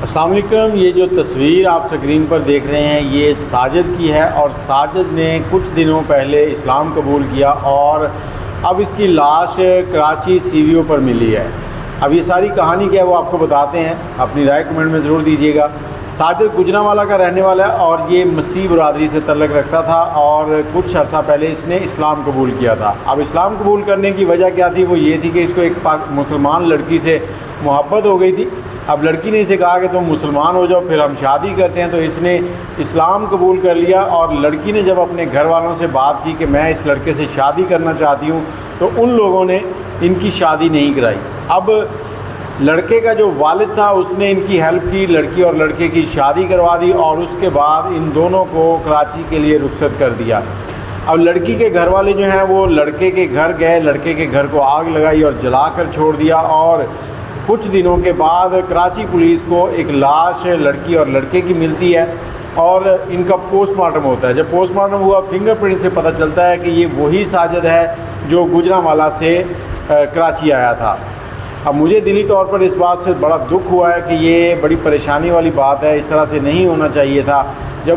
السلام علیکم۔ یہ جو تصویر آپ سکرین پر دیکھ رہے ہیں یہ ساجد کی ہے، اور ساجد نے کچھ دنوں پہلے اسلام قبول کیا اور اب اس کی لاش کراچی سی وی او پر ملی ہے۔ اب یہ ساری کہانی کیا ہے وہ آپ کو بتاتے ہیں، اپنی رائے کمنٹ میں ضرور دیجیے گا۔ ساجد گجرانوالہ کا رہنے والا ہے اور یہ مسیح برادری سے تعلق رکھتا تھا، اور کچھ عرصہ پہلے اس نے اسلام قبول کیا تھا۔ اب اسلام قبول کرنے کی وجہ کیا تھی؟ وہ یہ تھی کہ اس کو ایک مسلمان لڑکی سے محبت ہو گئی تھی۔ اب لڑکی نے اسے کہا کہ تم مسلمان ہو جاؤ، پھر ہم شادی کرتے ہیں، تو اس نے اسلام قبول کر لیا۔ اور لڑکی نے جب اپنے گھر والوں سے بات کی کہ میں اس لڑکے سے شادی کرنا چاہتی ہوں، تو ان لوگوں نے ان کی شادی نہیں کرائی۔ اب لڑکے کا جو والد تھا اس نے ان کی ہیلپ کی، لڑکی اور لڑکے کی شادی کروا دی، اور اس کے بعد ان دونوں کو کراچی کے لیے رخصت کر دیا۔ اب لڑکی کے گھر والے جو ہیں وہ لڑکے کے گھر گئے، لڑکے کے گھر کو آگ لگائی اور جلا کر چھوڑ دیا، اور کچھ دنوں کے بعد کراچی پولیس کو ایک لاش لڑکی اور لڑکے کی ملتی ہے، اور ان کا پوسٹ مارٹم ہوتا ہے۔ جب پوسٹ مارٹم ہوا، فنگر پرنٹ سے پتہ چلتا ہے کہ یہ وہی ساجد ہے جو گجرانوالہ سے کراچی آیا تھا۔ اب مجھے دلی طور پر اس بات سے بڑا دکھ ہوا ہے کہ یہ بڑی پریشانی والی بات ہے، اس طرح سے نہیں ہونا چاہیے تھا۔ جب